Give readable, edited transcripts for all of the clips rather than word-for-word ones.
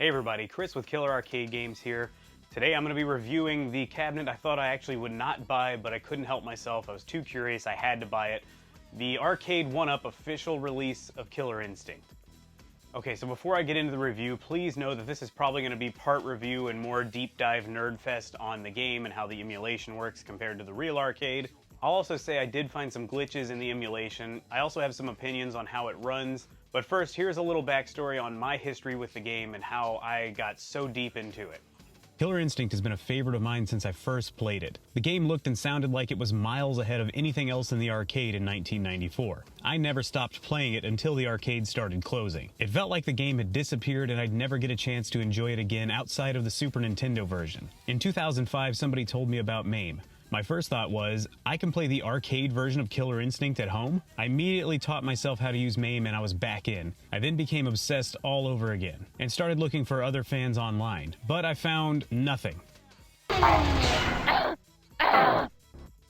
Hey everybody, Chris with Killer Arcade Games here. Today I'm going to be reviewing the cabinet I thought I actually would not buy, but I couldn't help myself. I was too curious, I had to buy it. The Arcade1Up official release of Killer Instinct. Okay, so before I get into the review, please know that this is probably going to be part review and more deep dive nerd fest on the game and how the emulation works compared to the real arcade. I'll also say I did find some glitches in the emulation. I also have some opinions on how it runs. But first, here's a little backstory on my history with the game and how I got so deep into it. Killer Instinct has been a favorite of mine since I first played it. The game looked and sounded like it was miles ahead of anything else in the arcade in 1994. I never stopped playing it until the arcade started closing. It felt like the game had disappeared and I'd never get a chance to enjoy it again outside of the Super Nintendo version. In 2005, somebody told me about MAME. My first thought was, I can play the arcade version of Killer Instinct at home? I immediately taught myself how to use MAME and I was back in. I then became obsessed all over again, and started looking for other fans online. But I found nothing. There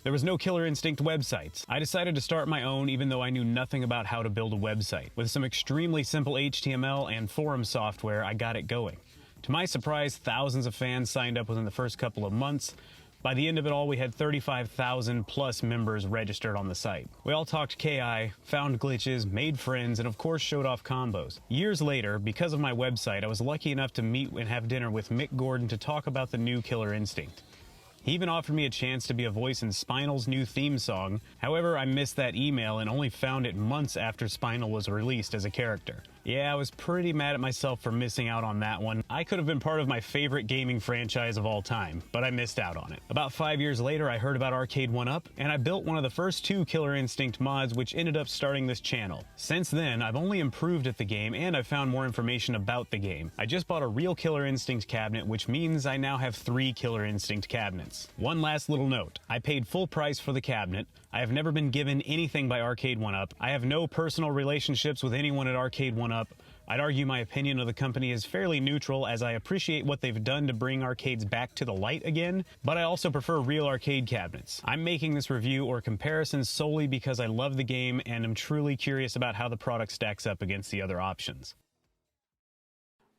was no Killer Instinct websites. I decided to start my own even though I knew nothing about how to build a website. With some extremely simple HTML and forum software, I got it going. To my surprise, thousands of fans signed up within the first couple of months. By the end of it all, we had 35,000 plus members registered on the site. We all talked KI, found glitches, made friends, and of course showed off combos. Years later, because of my website, I was lucky enough to meet and have dinner with Mick Gordon to talk about the new Killer Instinct. He even offered me a chance to be a voice in Spinal's new theme song. However, I missed that email and only found it months after Spinal was released as a character. Yeah, I was pretty mad at myself for missing out on that one. I could have been part of my favorite gaming franchise of all time, but I missed out on it. About 5 years later, I heard about Arcade1Up, and I built one of the first 2 Killer Instinct mods, which ended up starting this channel. Since then, I've only improved at the game, and I've found more information about the game. I just bought a real Killer Instinct cabinet, which means I now have 3 Killer Instinct cabinets. One last little note. I paid full price for the cabinet. I have never been given anything by Arcade1Up. I have no personal relationships with anyone at Arcade1Up. I'd argue my opinion of the company is fairly neutral, as I appreciate what they've done to bring arcades back to the light again, but I also prefer real arcade cabinets. I'm making this review or comparison solely because I love the game and am truly curious about how the product stacks up against the other options.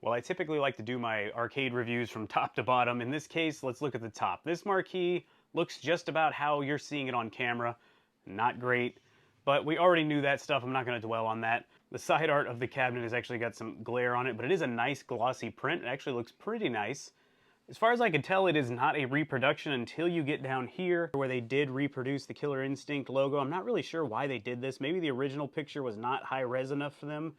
Well, I typically like to do my arcade reviews from top to bottom. In this case, let's look at the top. This marquee looks just about how you're seeing it on camera. Not great, but we already knew that stuff. I'm not going to dwell on that. The side art of the cabinet has actually got some glare on it, but it is a nice glossy print. It actually looks pretty nice. As far as I can tell, it is not a reproduction until you get down here where they did reproduce the Killer Instinct logo. I'm not really sure why they did this. Maybe the original picture was not high res enough for them.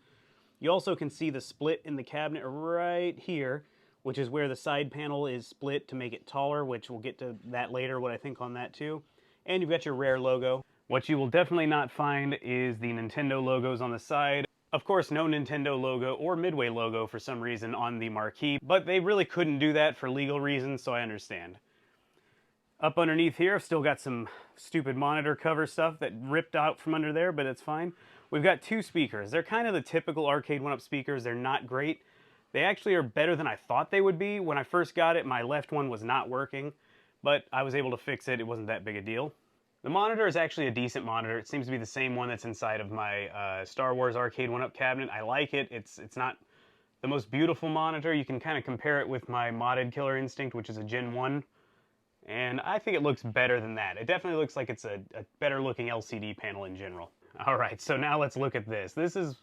You also can see the split in the cabinet right here, which is where the side panel is split to make it taller, which we'll get to that later, what I think on that too. And you've got your Rare logo. What you will definitely not find is the Nintendo logos on the side. Of course, no Nintendo logo or Midway logo for some reason on the marquee, but they really couldn't do that for legal reasons, so I understand. Up underneath here, I've still got some stupid monitor cover stuff that ripped out from under there, but it's fine. We've got 2 speakers. They're kind of the typical Arcade1Up speakers. They're not great. They actually are better than I thought they would be. When I first got it, my left one was not working, but I was able to fix it. It wasn't that big a deal. The monitor is actually a decent monitor. It seems to be the same one that's inside of my Star Wars Arcade1Up cabinet. I like it. It's not the most beautiful monitor. You can kind of compare it with my modded Killer Instinct, which is a Gen 1. And I think it looks better than that. It definitely looks like it's a better looking LCD panel in general. Alright, so now let's look at this. This is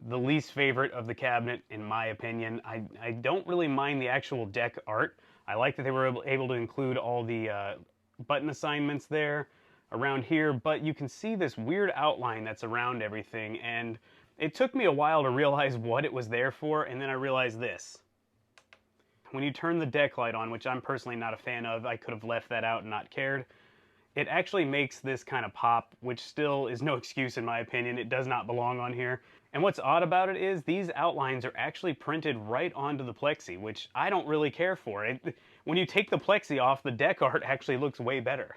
the least favorite of the cabinet, in my opinion. I don't really mind the actual deck art. I like that they were able to include all the button assignments there around here, but you can see this weird outline that's around everything, and it took me a while to realize what it was there for, and then I realized this. When you turn the deck light on, which I'm personally not a fan of, I could have left that out and not cared, it actually makes this kind of pop, which still is no excuse in my opinion. It does not belong on here. And what's odd about it is these outlines are actually printed right onto the plexi, which I don't really care for. When you take the plexi off, the deck art actually looks way better.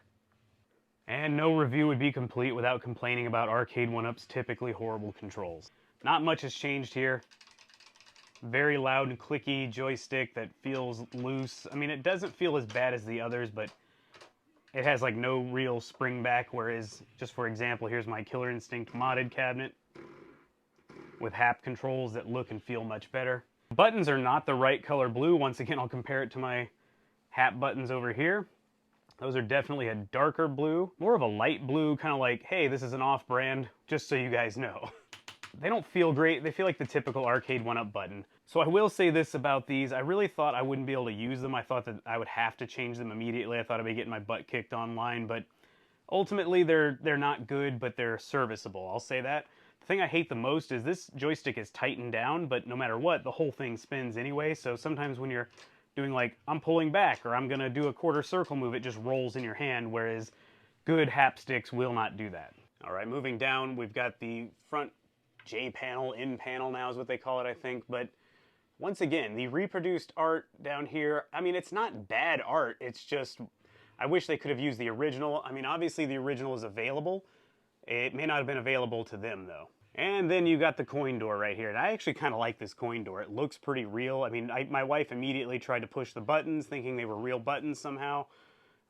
And no review would be complete without complaining about Arcade1Up's typically horrible controls. Not much has changed here. Very loud and clicky joystick that feels loose. I mean, it doesn't feel as bad as the others, but it has like no real spring back, whereas, just for example, here's my Killer Instinct modded cabinet with HAP controls that look and feel much better. Buttons are not the right color blue. Once again, I'll compare it to my hat buttons over here. Those are definitely a darker blue, more of a light blue, kind of like, hey, this is an off-brand, just so you guys know. They don't feel great. They feel like the typical Arcade1Up button. So I will say this about these. I really thought I wouldn't be able to use them. I thought that I would have to change them immediately. I thought I'd be getting my butt kicked online, but ultimately they're not good, but they're serviceable. I'll say that. The thing I hate the most is this joystick is tightened down, but no matter what, the whole thing spins anyway. So sometimes when you're doing like, I'm pulling back, or I'm gonna do a quarter circle move, it just rolls in your hand, whereas good hapsticks will not do that. All right, moving down, we've got the front J panel, in panel now is what they call it, I think, but once again, the reproduced art down here, I mean, it's not bad art, it's just, I wish they could have used the original. I mean, obviously the original is available. It may not have been available to them, though. And then you got the coin door right here, and I actually kind of like this coin door. It looks pretty real. I mean, my wife immediately tried to push the buttons, thinking they were real buttons somehow.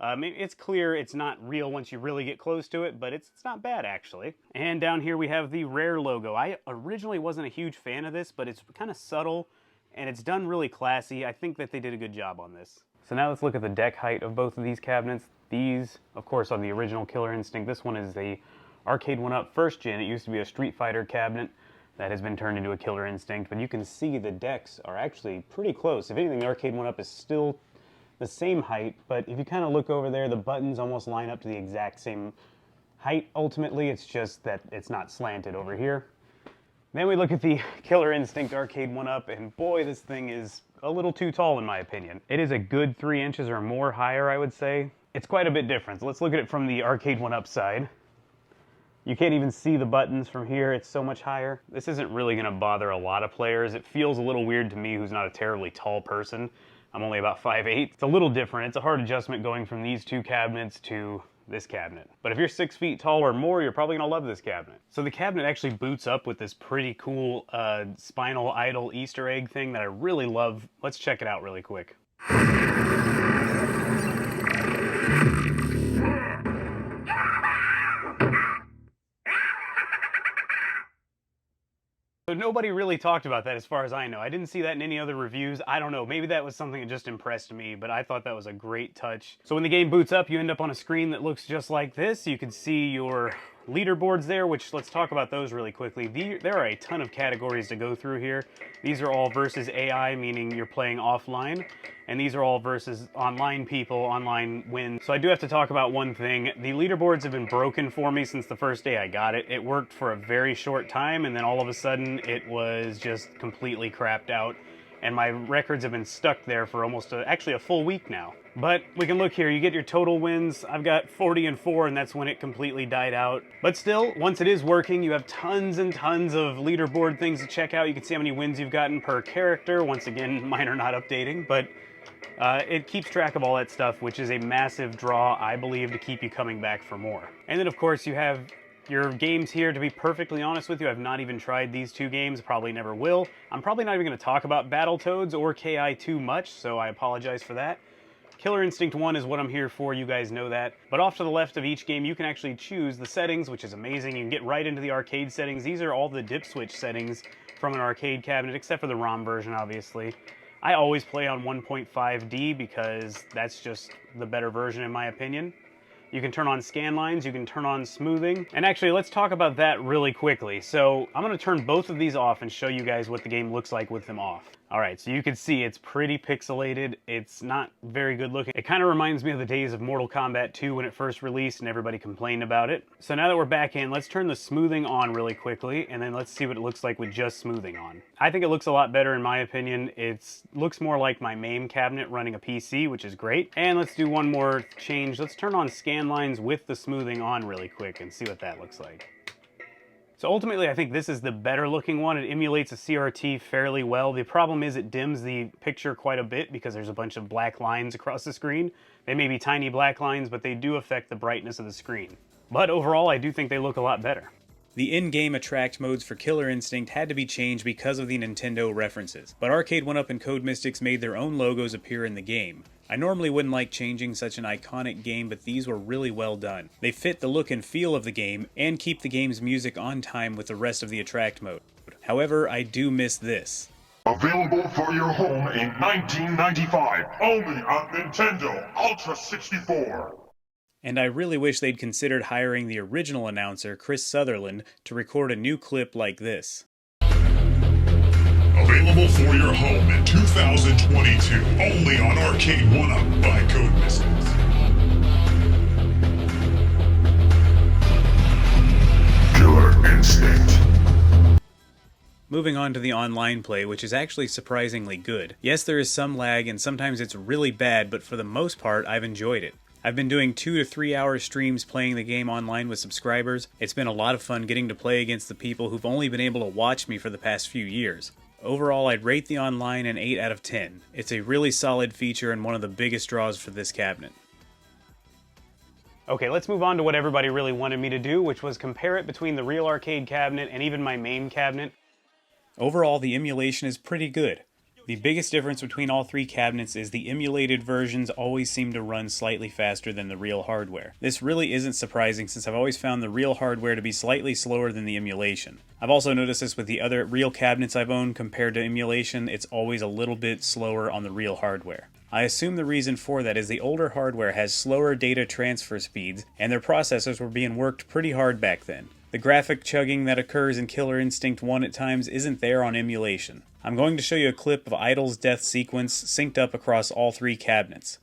It's clear it's not real once you really get close to it, but it's not bad, actually. And down here we have the Rare logo. I originally wasn't a huge fan of this, but it's kind of subtle, and it's done really classy. I think that they did a good job on this. So now let's look at the deck height of both of these cabinets. These, of course, are the original Killer Instinct. This one is the Arcade1Up first gen. It used to be a Street Fighter cabinet that has been turned into a Killer Instinct, but you can see the decks are actually pretty close. If anything, the Arcade1Up is still the same height, but if you kind of look over there, the buttons almost line up to the exact same height. Ultimately, it's just that it's not slanted over here. Then we look at the Killer Instinct Arcade1Up, and boy, this thing is a little too tall in my opinion. It is a good 3 inches or more higher, I would say. It's quite a bit different. So let's look at it from the Arcade1Up side. You can't even see the buttons from here, it's so much higher. This isn't really gonna bother a lot of players. It feels a little weird to me, who's not a terribly tall person. I'm only about 5'8". It's a little different. It's a hard adjustment going from these two cabinets to this cabinet. But if you're 6 feet tall or more, you're probably gonna love this cabinet. So the cabinet actually boots up with this pretty cool spinal idol Easter egg thing that I really love. Let's check it out really quick. So nobody really talked about that as far as I know. I didn't see that in any other reviews. I don't know, maybe that was something that just impressed me, but I thought that was a great touch. So when the game boots up, you end up on a screen that looks just like this. You can see your leaderboards there, which let's talk about those really quickly. There are a ton of categories to go through here. These are all versus AI, meaning you're playing offline. And these are all versus online people, online wins. So I do have to talk about one thing. The leaderboards have been broken for me since the first day I got it. It worked for a very short time, and then all of a sudden it was just completely crapped out. And my records have been stuck there for almost actually a full week now. But we can look here, you get your total wins. I've got 40 and 4, and that's when it completely died out. But still, once it is working, you have tons and tons of leaderboard things to check out. You can see how many wins you've gotten per character. Once again, mine are not updating, but it keeps track of all that stuff, which is a massive draw, I believe, to keep you coming back for more. And then, of course, you have your games here. To be perfectly honest with you, I've not even tried these two games, probably never will. I'm probably not even going to talk about Battletoads or KI too much, so I apologize for that. Killer Instinct 1 is what I'm here for, you guys know that. But off to the left of each game, you can actually choose the settings, which is amazing. You can get right into the arcade settings. These are all the dip switch settings from an arcade cabinet, except for the ROM version, obviously. I always play on 1.5D because that's just the better version in my opinion. You can turn on scan lines, you can turn on smoothing. And actually, let's talk about that really quickly. So I'm gonna turn both of these off and show you guys what the game looks like with them off. All right, so you can see it's pretty pixelated. It's not very good looking. It kind of reminds me of the days of Mortal Kombat 2 when it first released and everybody complained about it. So now that we're back in, let's turn the smoothing on really quickly, and then let's see what it looks like with just smoothing on. I think it looks a lot better in my opinion. It looks more like my MAME cabinet running a PC, which is great. And let's do one more change. Let's turn on scan lines with the smoothing on really quick and see what that looks like. So ultimately, I think this is the better looking one. It emulates a CRT fairly well. The problem is it dims the picture quite a bit because there's a bunch of black lines across the screen. They may be tiny black lines, but they do affect the brightness of the screen. But overall, I do think they look a lot better. The in-game attract modes for Killer Instinct had to be changed because of the Nintendo references, but Arcade1Up and Code Mystics made their own logos appear in the game. I normally wouldn't like changing such an iconic game, but these were really well done. They fit the look and feel of the game, and keep the game's music on time with the rest of the attract mode. However, I do miss this. Available for your home in 1995, only on Nintendo Ultra 64. And I really wish they'd considered hiring the original announcer, Chris Sutherland, to record a new clip like this. Available for your home in 2022, only on Arcade1Up by Code Missiles. Killer Instinct. Moving on to the online play, which is actually surprisingly good. Yes, there is some lag and sometimes it's really bad, but for the most part, I've enjoyed it. I've been doing 2 to 3 hour streams playing the game online with subscribers. It's been a lot of fun getting to play against the people who've only been able to watch me for the past few years. Overall, I'd rate the online an 8 out of 10. It's a really solid feature and one of the biggest draws for this cabinet. Okay, let's move on to what everybody really wanted me to do, which was compare it between the real arcade cabinet and even my main cabinet. Overall, the emulation is pretty good. The biggest difference between all three cabinets is the emulated versions always seem to run slightly faster than the real hardware. This really isn't surprising since I've always found the real hardware to be slightly slower than the emulation. I've also noticed this with the other real cabinets I've owned compared to emulation, it's always a little bit slower on the real hardware. I assume the reason for that is the older hardware has slower data transfer speeds, and their processors were being worked pretty hard back then. The graphic chugging that occurs in Killer Instinct 1 at times isn't there on emulation. I'm going to show you a clip of Idle's death sequence synced up across all three cabinets.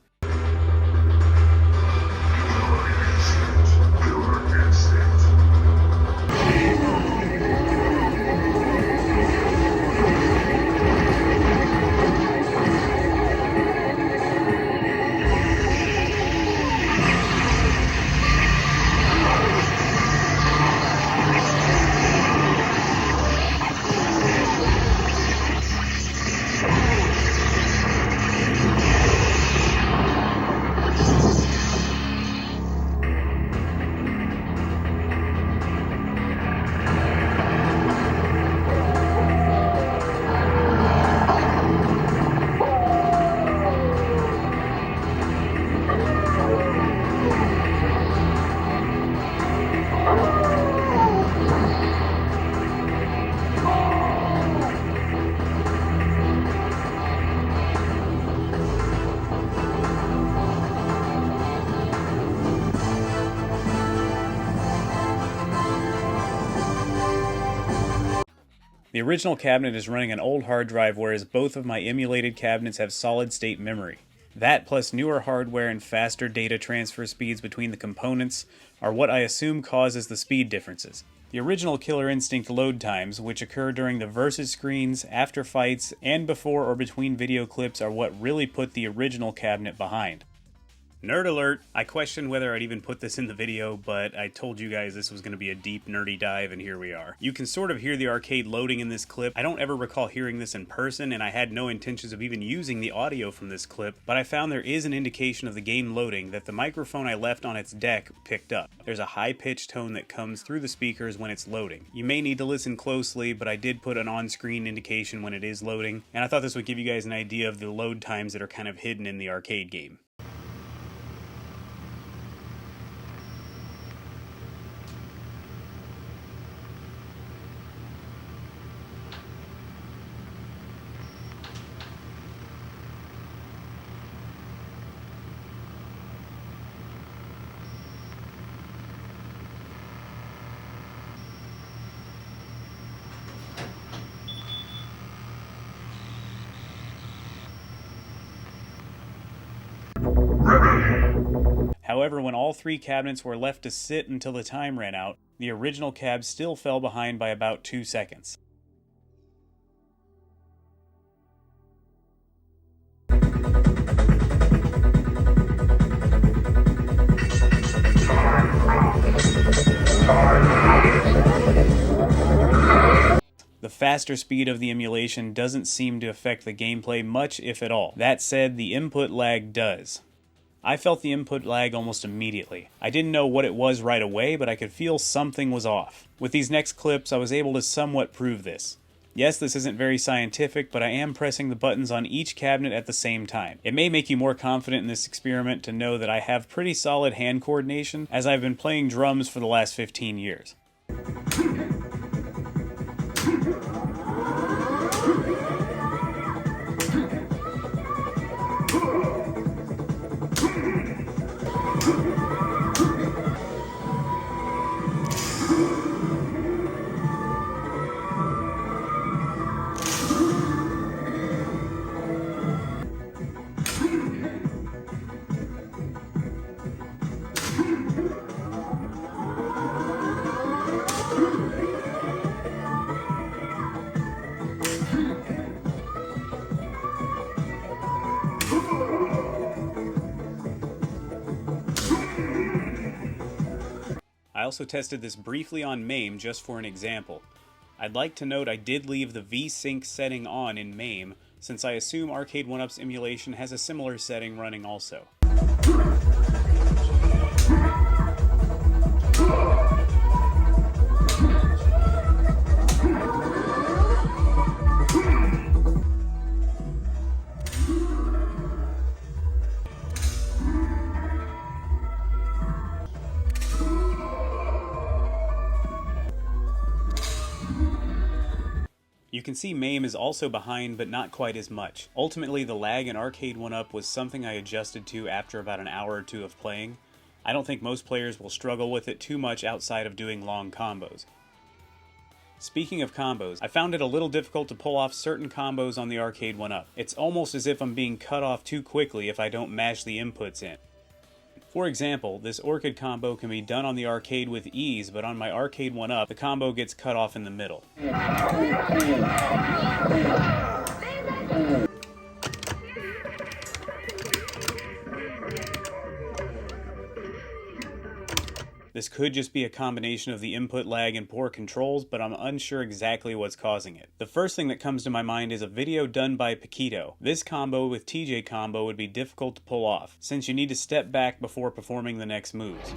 The original cabinet is running an old hard drive, whereas both of my emulated cabinets have solid-state memory. That, plus newer hardware and faster data transfer speeds between the components, are what I assume causes the speed differences. The original Killer Instinct load times, which occur during the versus screens, after fights, and before or between video clips, are what really put the original cabinet behind. Nerd alert! I questioned whether I'd even put this in the video, but I told you guys this was going to be a deep, nerdy dive, and here we are. You can sort of hear the arcade loading in this clip. I don't ever recall hearing this in person, and I had no intentions of even using the audio from this clip, but I found there is an indication of the game loading that the microphone I left on its deck picked up. There's a high-pitched tone that comes through the speakers when it's loading. You may need to listen closely, but I did put an on-screen indication when it is loading, and I thought this would give you guys an idea of the load times that are kind of hidden in the arcade game. However, when all three cabinets were left to sit until the time ran out, the original cab still fell behind by about 2 seconds. The faster speed of the emulation doesn't seem to affect the gameplay much, if at all. That said, the input lag does. I felt the input lag almost immediately. I didn't know what it was right away, but I could feel something was off. With these next clips, I was able to somewhat prove this. Yes, this isn't very scientific, but I am pressing the buttons on each cabinet at the same time. It may make you more confident in this experiment to know that I have pretty solid hand coordination, as I've been playing drums for the last 15 years. also tested this briefly on MAME just for an example. I'd like to note I did leave the VSync setting on in MAME, since I assume Arcade1Up's emulation has a similar setting running also. You can see MAME is also behind, but not quite as much. Ultimately, the lag in Arcade1Up was something I adjusted to after about an hour or two of playing. I don't think most players will struggle with it too much outside of doing long combos. Speaking of combos, I found it a little difficult to pull off certain combos on the Arcade1Up. It's almost as if I'm being cut off too quickly if I don't mash the inputs in. For example, this Orchid combo can be done on the arcade with ease, but on my Arcade1Up, the combo gets cut off in the middle. This could just be a combination of the input lag and poor controls, but I'm unsure exactly what's causing it. The first thing that comes to my mind is a video done by Paquito. This combo with TJ combo would be difficult to pull off, since you need to step back before performing the next moves.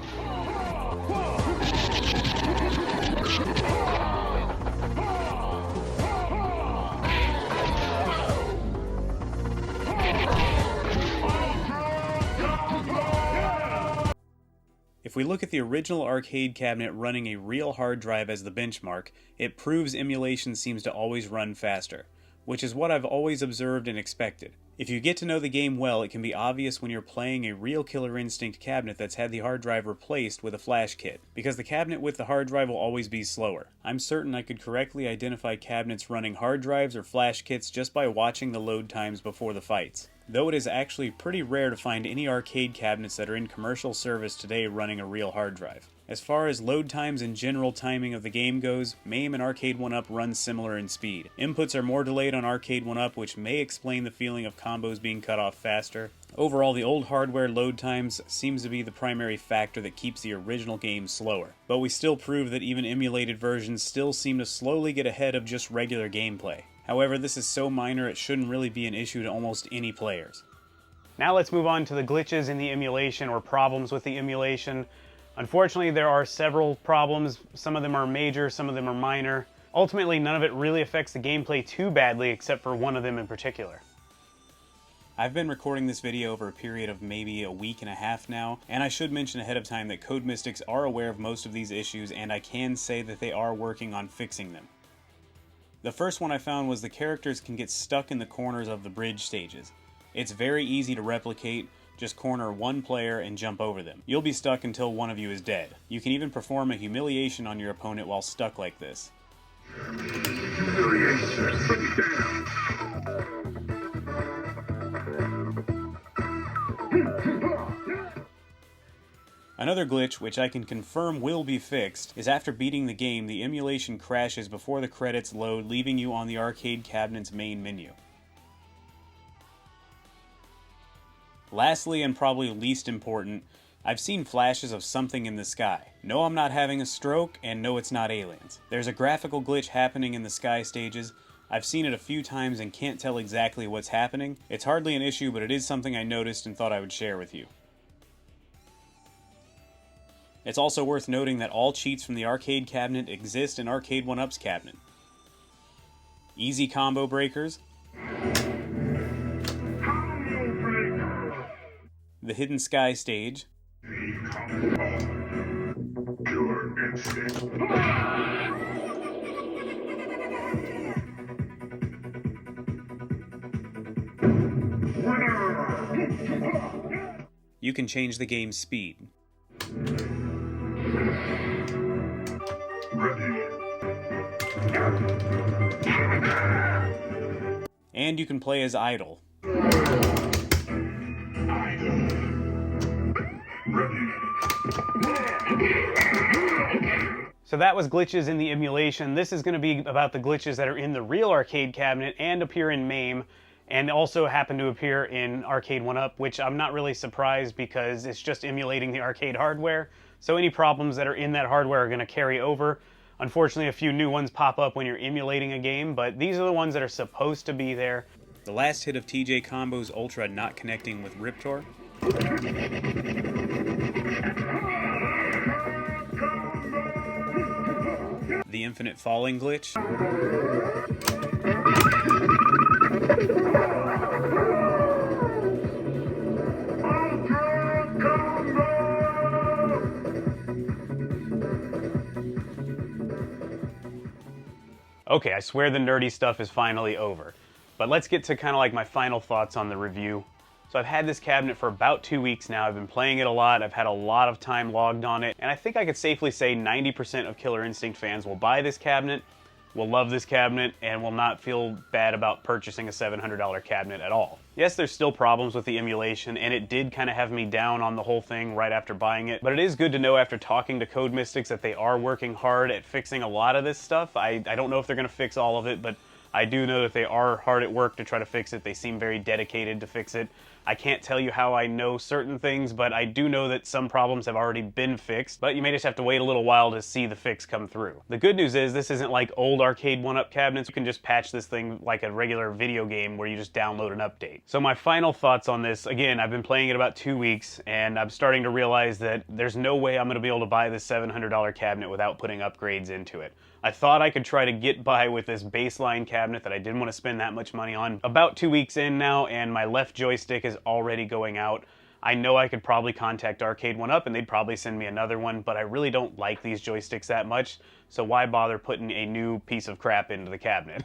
If we look at the original arcade cabinet running a real hard drive as the benchmark, it proves emulation seems to always run faster, which is what I've always observed and expected. If you get to know the game well, it can be obvious when you're playing a real Killer Instinct cabinet that's had the hard drive replaced with a flash kit, because the cabinet with the hard drive will always be slower. I'm certain I could correctly identify cabinets running hard drives or flash kits just by watching the load times before the fights. Though it is actually pretty rare to find any arcade cabinets that are in commercial service today running a real hard drive. As far as load times and general timing of the game goes, MAME and Arcade1Up run similar in speed. Inputs are more delayed on Arcade1Up, which may explain the feeling of combos being cut off faster. Overall, the old hardware load times seems to be the primary factor that keeps the original game slower. But we still prove that even emulated versions still seem to slowly get ahead of just regular gameplay. However, this is so minor it shouldn't really be an issue to almost any players. Now let's move on to the glitches in the emulation or problems with the emulation. Unfortunately, there are several problems. Some of them are major, some of them are minor. Ultimately, none of it really affects the gameplay too badly except for one of them in particular. I've been recording this video over a period of maybe a week and a half now, and I should mention ahead of time that Code Mystics are aware of most of these issues, and I can say that they are working on fixing them. The first one I found was the characters can get stuck in the corners of the bridge stages. It's very easy to replicate, just corner one player and jump over them. You'll be stuck until one of you is dead. You can even perform a humiliation on your opponent while stuck like this. Another glitch, which I can confirm will be fixed, is after beating the game, the emulation crashes before the credits load, leaving you on the arcade cabinet's main menu. Lastly, and probably least important, I've seen flashes of something in the sky. No, I'm not having a stroke, and no, it's not aliens. There's a graphical glitch happening in the sky stages. I've seen it a few times and can't tell exactly what's happening. It's hardly an issue, but it is something I noticed and thought I would share with you. It's also worth noting that all cheats from the arcade cabinet exist in Arcade1Up's cabinet. Easy combo breakers, the hidden sky stage, you can change the game's speed. And you can play as Idle. So that was glitches in the emulation. This is going to be about the glitches that are in the real arcade cabinet and appear in MAME, and also happen to appear in Arcade1Up, which I'm not really surprised because it's just emulating the arcade hardware. So any problems that are in that hardware are going to carry over. Unfortunately, a few new ones pop up when you're emulating a game, but these are the ones that are supposed to be there. The last hit of TJ Combo's Ultra not connecting with Riptor. The infinite falling glitch. Okay, I swear the nerdy stuff is finally over. But let's get to kind of like my final thoughts on the review. So I've had this cabinet for about 2 weeks now. I've been playing it a lot. I've had a lot of time logged on it. And I think I could safely say 90% of Killer Instinct fans will buy this cabinet, will love this cabinet, and will not feel bad about purchasing a $700 cabinet at all. Yes, there's still problems with the emulation, and it did kind of have me down on the whole thing right after buying it, but it is good to know after talking to Code Mystics that they are working hard at fixing a lot of this stuff. I don't know if they're going to fix all of it, but I do know that they are hard at work to try to fix it. They seem very dedicated to fix it. I can't tell you how I know certain things, but I do know that some problems have already been fixed, but you may just have to wait a little while to see the fix come through. The good news is this isn't like old Arcade1Up cabinets. You can just patch this thing like a regular video game where you just download an update. So my final thoughts on this, again, I've been playing it about 2 weeks, and I'm starting to realize that there's no way I'm going to be able to buy this $700 cabinet without putting upgrades into it. I thought I could try to get by with this baseline cabinet that I didn't want to spend that much money on. About 2 weeks in now, and my left joystick is already going out. I know I could probably contact Arcade1Up and they'd probably send me another one, but I really don't like these joysticks that much, so why bother putting a new piece of crap into the cabinet?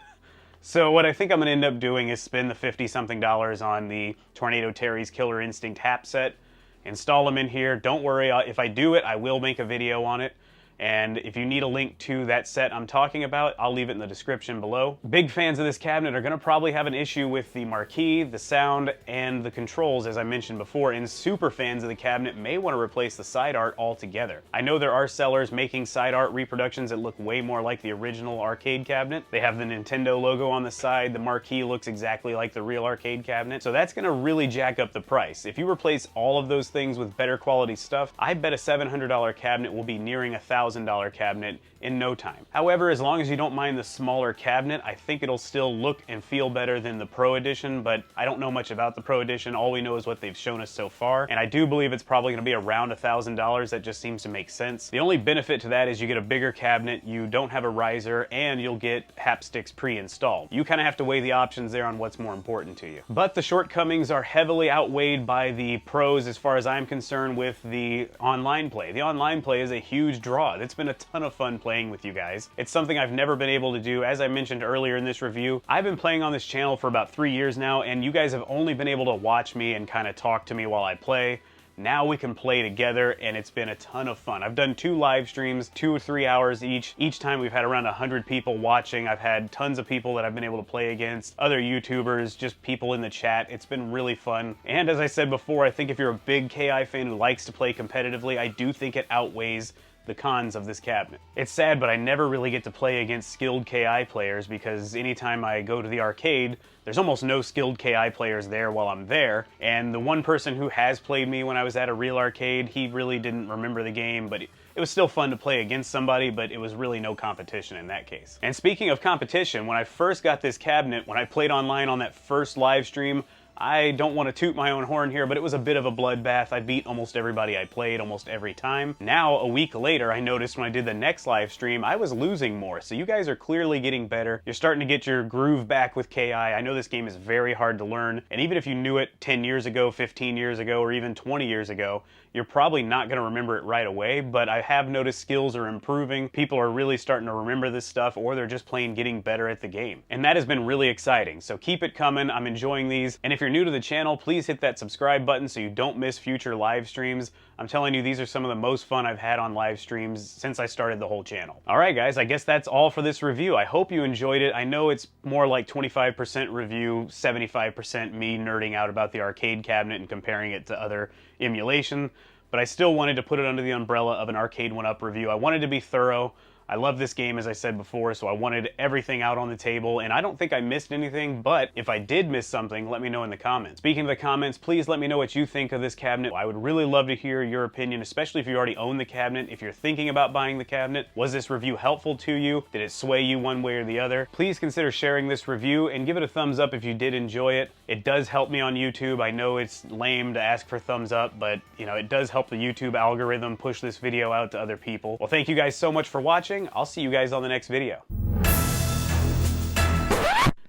So what I think I'm going to end up doing is spend the $50-something on the Tornado Terry's Killer Instinct HAP set, install them in here. Don't worry, if I do it, I will make a video on it. And if you need a link to that set I'm talking about, I'll leave it in the description below. Big fans of this cabinet are going to probably have an issue with the marquee, the sound, and the controls, as I mentioned before, and super fans of the cabinet may want to replace the side art altogether. I know there are sellers making side art reproductions that look way more like the original arcade cabinet. They have the Nintendo logo on the side, the marquee looks exactly like the real arcade cabinet, so that's going to really jack up the price. If you replace all of those things with better quality stuff, I bet a $700 cabinet will be nearing $1,000 cabinet in no time. However, as long as you don't mind the smaller cabinet, I think it'll still look and feel better than the Pro Edition, but I don't know much about the Pro Edition. All we know is what they've shown us so far, and I do believe it's probably going to be around $1,000. That just seems to make sense. The only benefit to that is you get a bigger cabinet, you don't have a riser, and you'll get hapsticks pre-installed. You kind of have to weigh the options there on what's more important to you. But the shortcomings are heavily outweighed by the pros as far as I'm concerned with the online play. The online play is a huge draw. It's been a ton of fun playing with you guys. It's something I've never been able to do. As I mentioned earlier in this review, I've been playing on this channel for about 3 years now, and you guys have only been able to watch me and kind of talk to me while I play. Now we can play together, and it's been a ton of fun. I've done 2 live streams, 2 or 3 hours each. Each time we've had around 100 people watching. I've had tons of people that I've been able to play against, other YouTubers, just people in the chat. It's been really fun. And as I said before, I think if you're a big KI fan who likes to play competitively, I do think it outweighs the cons of this cabinet. It's sad, but I never really get to play against skilled KI players because anytime I go to the arcade, there's almost no skilled KI players there while I'm there, and the one person who has played me when I was at a real arcade, he really didn't remember the game, but it was still fun to play against somebody, but it was really no competition in that case. And speaking of competition, when I first got this cabinet, when I played online on that first live stream, I don't want to toot my own horn here, but it was a bit of a bloodbath. I beat almost everybody I played almost every time. Now, a week later, I noticed when I did the next live stream, I was losing more. So you guys are clearly getting better. You're starting to get your groove back with KI. I know this game is very hard to learn, and even if you knew it 10 years ago, 15 years ago, or even 20 years ago, you're probably not going to remember it right away, but I have noticed skills are improving. People are really starting to remember this stuff, or they're just plain getting better at the game. And that has been really exciting, so keep it coming. I'm enjoying these. And if you're new to the channel, please hit that subscribe button so you don't miss future live streams. I'm telling you, these are some of the most fun I've had on live streams since I started the whole channel. All right, guys, I guess that's all for this review. I hope you enjoyed it. I know it's more like 25% review, 75% me nerding out about the arcade cabinet and comparing it to other emulation, but I still wanted to put it under the umbrella of an Arcade1Up review. I wanted to be thorough. I love this game, as I said before, so I wanted everything out on the table, and I don't think I missed anything, but if I did miss something, let me know in the comments. Speaking of the comments, please let me know what you think of this cabinet. I would really love to hear your opinion, especially if you already own the cabinet, if you're thinking about buying the cabinet. Was this review helpful to you? Did it sway you one way or the other? Please consider sharing this review and give it a thumbs up if you did enjoy it. It does help me on YouTube. I know it's lame to ask for thumbs up, but you know, it does help the YouTube algorithm push this video out to other people. Well, thank you guys so much for watching. I'll see you guys on the next video.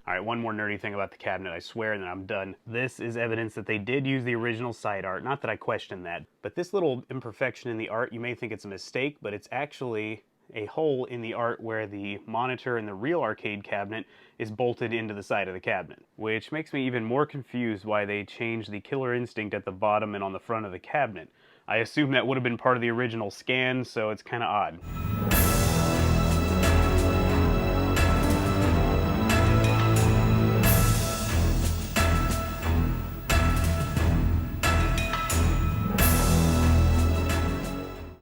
Alright, one more nerdy thing about the cabinet, I swear, and then I'm done. This is evidence that they did use the original side art. Not that I question that, but this little imperfection in the art, you may think it's a mistake, but it's actually a hole in the art where the monitor in the real arcade cabinet is bolted into the side of the cabinet, which makes me even more confused why they changed the Killer Instinct at the bottom and on the front of the cabinet. I assume that would have been part of the original scan, so it's kind of odd.